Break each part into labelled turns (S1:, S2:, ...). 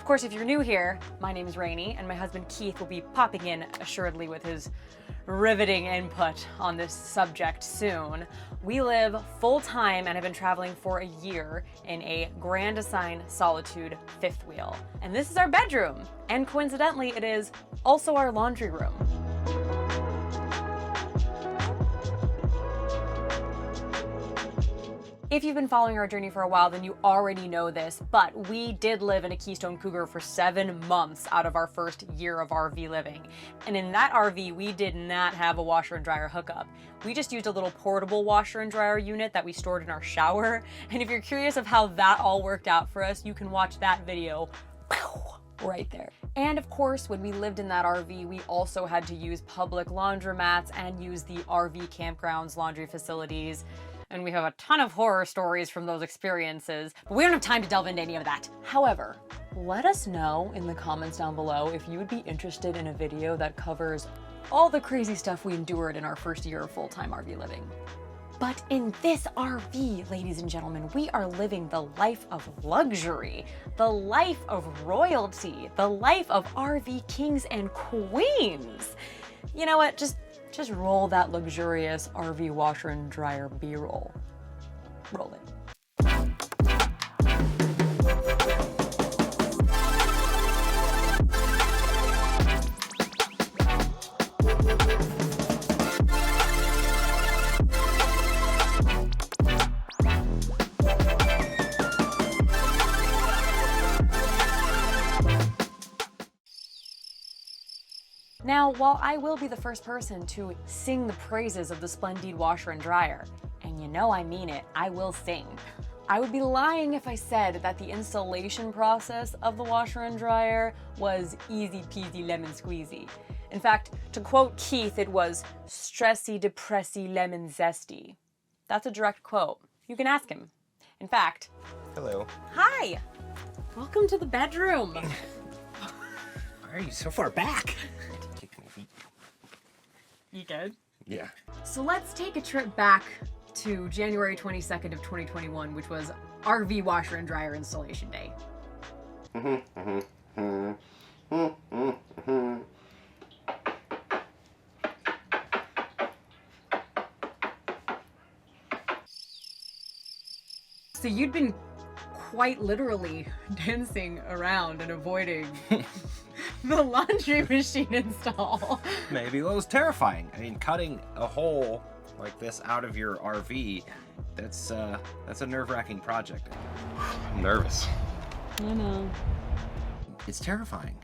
S1: course, if you're new here, my name is Rainey, and my husband Keith will be popping in assuredly with his riveting input on this subject soon. We live full-time and have been traveling for a year in a Grand Design Solitude fifth wheel. And this is our bedroom, and coincidentally, it is also our laundry room. If you've been following our journey for a while, then you already know this, but we did live in a Keystone Cougar for 7 months out of our first year of RV living. And in that RV, we did not have a washer and dryer hookup. We just used a little portable washer and dryer unit that we stored in our shower. And if you're curious of how that all worked out for us, you can watch that video right there. And of course, when we lived in that RV, we also had to use public laundromats and use the RV campgrounds laundry facilities. And we have a ton of horror stories from those experiences, but we don't have time to delve into any of that. However, let us know in the comments down below if you would be interested in a video that covers all the crazy stuff we endured in our first year of full-time RV living. But in this RV, ladies and gentlemen, we are living the life of luxury, the life of royalty, the life of RV kings and queens. You know what, just roll that luxurious RV washer and dryer B-roll. Roll it. Now, while I will be the first person to sing the praises of the Splendide washer and dryer, and you know I mean it, I will sing, I would be lying if I said that the installation process of the washer and dryer was easy peasy lemon squeezy. In fact, to quote Keith, it was stressy depressy lemon zesty. That's a direct quote. You can ask him. In fact,
S2: hello.
S1: Hi! Welcome to the bedroom.
S2: Why are you so far back?
S1: You good?
S2: Yeah.
S1: So let's take a trip back to January 22nd of 2021, which was RV washer and dryer installation day. So you'd been quite literally dancing around and avoiding the laundry machine install.
S2: Maybe it was terrifying. I mean, cutting a hole like this out of your RV, that's a nerve-wracking project. I'm nervous.
S1: I know.
S2: It's terrifying.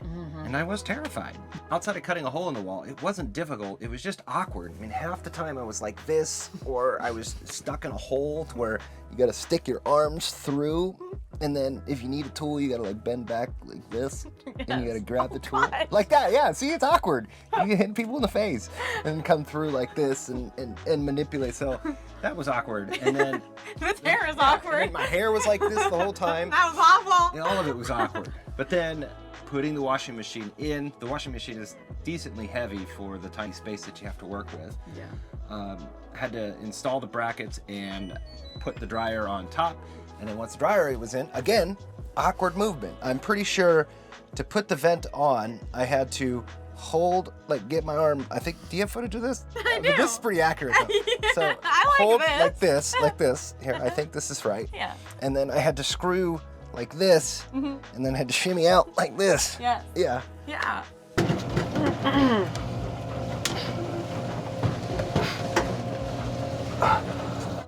S2: And I was terrified. Outside of cutting a hole in the wall, it wasn't difficult, it was just awkward. I mean, half the time I was like this, or I was stuck in a hole to where you gotta stick your arms through, and then if you need a tool, you gotta like bend back like this, yes. And you gotta grab the tool. What? Like that, yeah, see, it's awkward. You can hit people in the face and come through like this and manipulate, so that was awkward. And then
S1: this hair is awkward.
S2: And my hair was like this the whole time.
S1: That was awful.
S2: And all of it was awkward. But then putting the washing machine in, the washing machine is decently heavy for the tiny space that you have to work with.
S1: Yeah.
S2: Had to install the brackets and put the dryer on top. And then once the dryer was in, again, awkward movement. I'm pretty sure to put the vent on, I had to hold, like get my arm, I think, do you have footage of this?
S1: I do.
S2: This is pretty accurate.
S1: Yeah,
S2: so
S1: I
S2: hold
S1: this.
S2: like this. Here, I think this is right.
S1: Yeah.
S2: And then I had to screw like this, and then I had to shimmy out like this.
S1: Yes.
S2: Yeah.
S1: Yeah.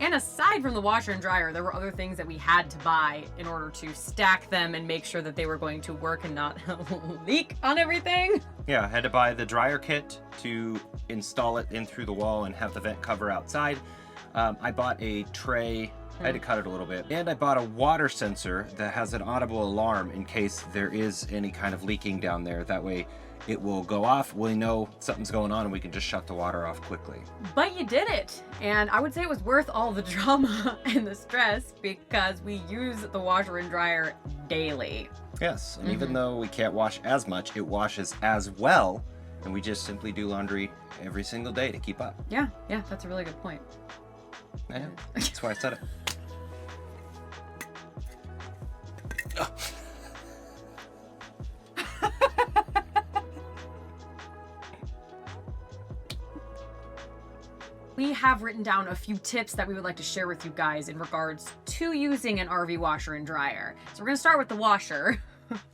S1: And aside from the washer and dryer, there were other things that we had to buy in order to stack them and make sure that they were going to work and not leak on everything.
S2: Yeah, I had to buy the dryer kit to install it in through the wall and have the vent cover outside. I bought a tray. I had to cut it a little bit. And I bought a water sensor that has an audible alarm in case there is any kind of leaking down there. That way it will go off, we know something's going on, and we can just shut the water off quickly.
S1: But you did it! And I would say it was worth all the drama and the stress because we use the washer and dryer daily.
S2: Yes, and even though we can't wash as much, it washes as well, and we just simply do laundry every single day to keep up.
S1: Yeah, that's a really good point.
S2: Yeah, that's why I said it.
S1: have written down a few tips that we would like to share with you guys in regards to using an RV washer and dryer. So we're gonna start with the washer.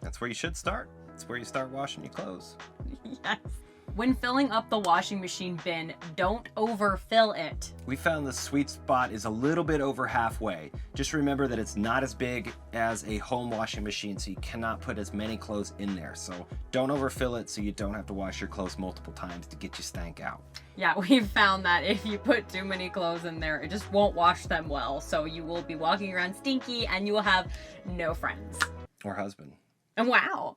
S2: That's where you should start. It's where you start washing your clothes.
S1: Yes. When filling up the washing machine bin, don't overfill it.
S2: We found the sweet spot is a little bit over halfway. Just remember that it's not as big as a home washing machine, so you cannot put as many clothes in there. So don't overfill it so you don't have to wash your clothes multiple times to get you stank out.
S1: Yeah, we've found that if you put too many clothes in there, it just won't wash them well. So you will be walking around stinky and you will have no friends.
S2: Or husband.
S1: And wow.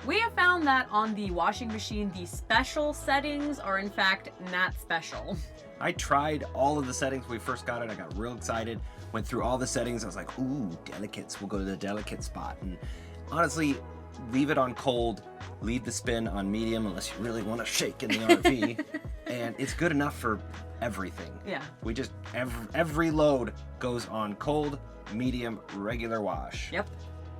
S1: We have found that on the washing machine, the special settings are in fact not special.
S2: I tried all of the settings when we first got it. I got real excited, went through all the settings. I was like, ooh, delicates, we'll go to the delicate spot. And honestly, leave it on cold, leave the spin on medium unless you really want to shake in the RV. And it's good enough for everything.
S1: Yeah.
S2: We just, every load goes on cold, medium, regular wash.
S1: Yep.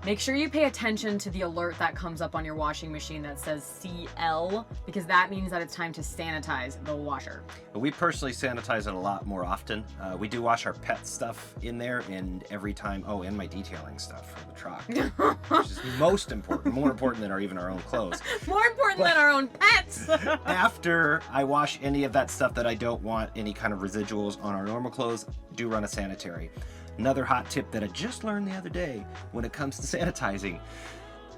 S1: Make sure you pay attention to the alert that comes up on your washing machine that says CL, because that means that it's time to sanitize the washer.
S2: But we personally sanitize it a lot more often. We do wash our pet stuff in there, and every time, and my detailing stuff for the truck, which is most important, more important than even our own clothes.
S1: More important than our own pets.
S2: After I wash any of that stuff that I don't want any kind of residuals on our normal clothes, do run a sanitary. Another hot tip that I just learned the other day when it comes to sanitizing,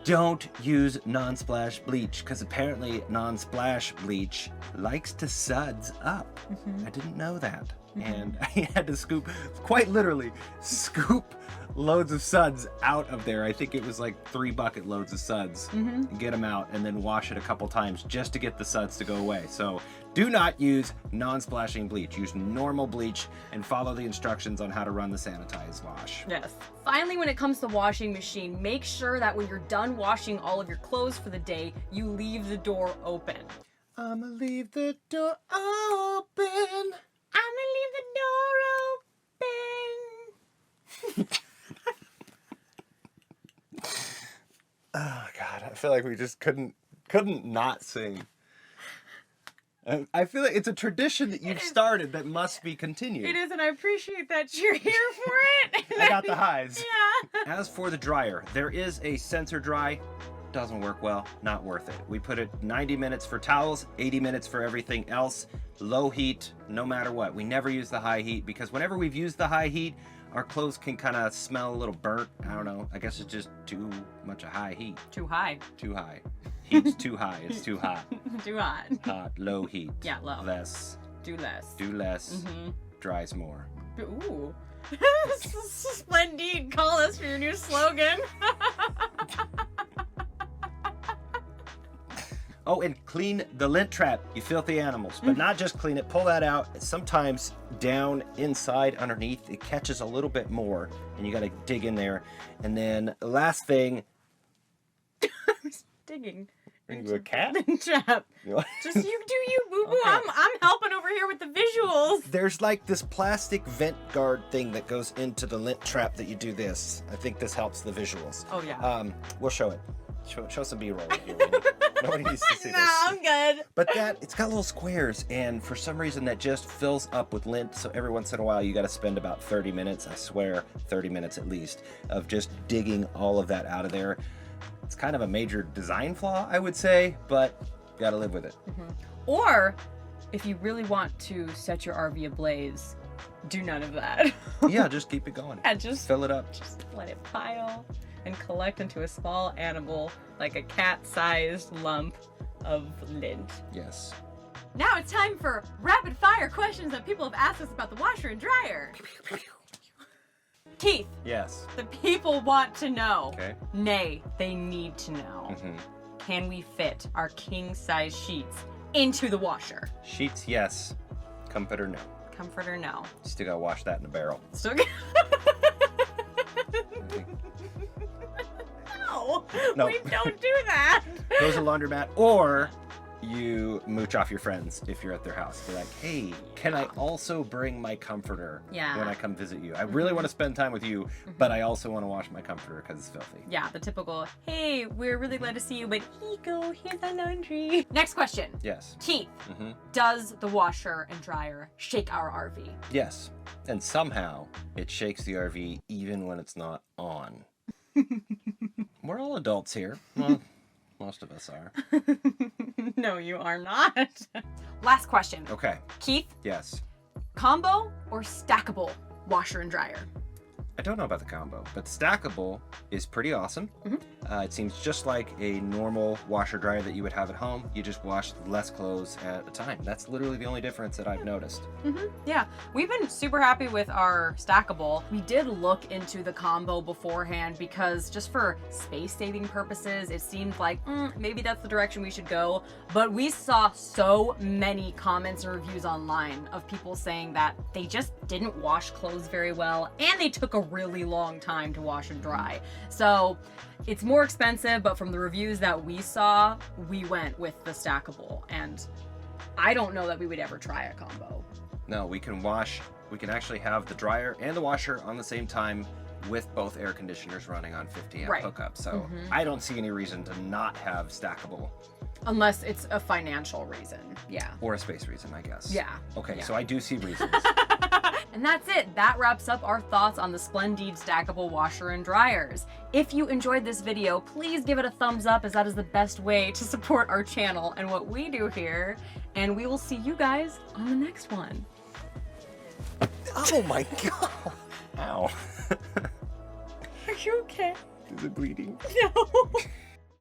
S2: don't use non-splash bleach, because apparently non-splash bleach likes to suds up. I didn't know that. And I had to quite literally scoop loads of suds out of there. I think it was like 3 bucket loads of suds. Get them out and then wash it a couple times just to get the suds to go away. So do not use non-splashing bleach. Use normal bleach and follow the instructions on how to run the sanitized wash.
S1: Yes. Finally, when it comes to washing machine, make sure that when you're done washing all of your clothes for the day, you leave the door open.
S2: I'ma leave the door open.
S1: I'ma leave the door open.
S2: Oh God, I feel like we just couldn't not sing. I feel like it's a tradition that you've started that must be continued.
S1: It is, and I appreciate that you're here for it.
S2: I got the highs.
S1: Yeah.
S2: As for the dryer, there is a sensor dry. Doesn't work well, not worth it. We put it 90 minutes for towels, 80 minutes for everything else. Low heat, no matter what. We never use the high heat because whenever we've used the high heat, our clothes can kind of smell a little burnt. I don't know. I guess it's just too much of high heat.
S1: Too high.
S2: Too high. Heat's too high. It's too hot.
S1: Too hot.
S2: Hot. Low heat.
S1: Yeah, low.
S2: Less.
S1: Do less.
S2: Do less. Dries more.
S1: Ooh. Splendide, call us for your new slogan.
S2: Oh, and clean the lint trap, you filthy animals. But not just clean it, pull that out. Sometimes down inside underneath, it catches a little bit more, and you gotta dig in there. And then the last thing.
S1: I was digging.
S2: Into a cat?
S1: Lint trap. Just you do you, boo boo.
S2: Okay.
S1: I'm helping over here with the visuals.
S2: There's like this plastic vent guard thing that goes into the lint trap that you do this. I think this helps the visuals.
S1: Oh yeah.
S2: We'll show it. Show some B-roll. Nobody needs to see
S1: No,
S2: this.
S1: I'm good.
S2: But it's got little squares, and for some reason that just fills up with lint, so every once in a while you got to spend about 30 minutes, I swear 30 minutes at least, of just digging all of that out of there. It's kind of a major design flaw, I would say, but you got to live with it.
S1: Or, if you really want to set your RV ablaze, do none of that.
S2: Yeah, just keep it going.
S1: And just
S2: fill it up.
S1: Just let it pile and collect into a small animal, like a cat-sized lump of lint.
S2: Yes.
S1: Now it's time for rapid fire questions that people have asked us about the washer and dryer. Keith,
S2: Yes.
S1: the people want to know.
S2: Okay.
S1: Nay, they need to know. Can we fit our king-size sheets into the washer?
S2: Sheets, yes. Comforter, no.
S1: Comforter, no.
S2: Still gotta wash that in a barrel.
S1: Still good. No,
S2: No.
S1: we don't do that.
S2: Goes a laundromat, or you mooch off your friends if you're at their house. Be like, hey, can I also bring my comforter when I come visit you? I really want to spend time with you, but I also want to wash my comforter because it's filthy.
S1: Yeah, the typical, hey, we're really glad to see you, but here you go, here's our laundry. Next question.
S2: Yes.
S1: Keith, does the washer and dryer shake our RV?
S2: Yes. And somehow it shakes the RV even when it's not on. We're all adults here. Well, most of us are.
S1: No, you are not. Last question.
S2: Okay.
S1: Keith,
S2: Yes.
S1: combo or stackable washer and dryer?
S2: I don't know about the combo, but stackable is pretty awesome. It seems just like a normal washer dryer that you would have at home. You just wash less clothes at a time. That's literally the only difference that I've noticed.
S1: Yeah, we've been super happy with our stackable. We did look into the combo beforehand because just for space saving purposes, it seemed like maybe that's the direction we should go. But we saw so many comments and reviews online of people saying that they just didn't wash clothes very well and they took a really long time to wash and dry. So it's more expensive, but from the reviews that we saw, we went with the stackable, and I don't know that we would ever try a combo.
S2: No, we can actually have the dryer and the washer on the same time with both air conditioners running on 50 amp hookup. So I don't see any reason to not have stackable.
S1: Unless it's a financial reason. Yeah.
S2: Or a space reason, I guess.
S1: Yeah.
S2: Okay,
S1: Yeah.
S2: so I do see reasons.
S1: And that's it. That wraps up our thoughts on the Splendide stackable washer and dryers. If you enjoyed this video, please give it a thumbs up, as that is the best way to support our channel and what we do here. And we will see you guys on the next one.
S2: Oh my god! Ow.
S1: Are you okay?
S2: Is it bleeding?
S1: No.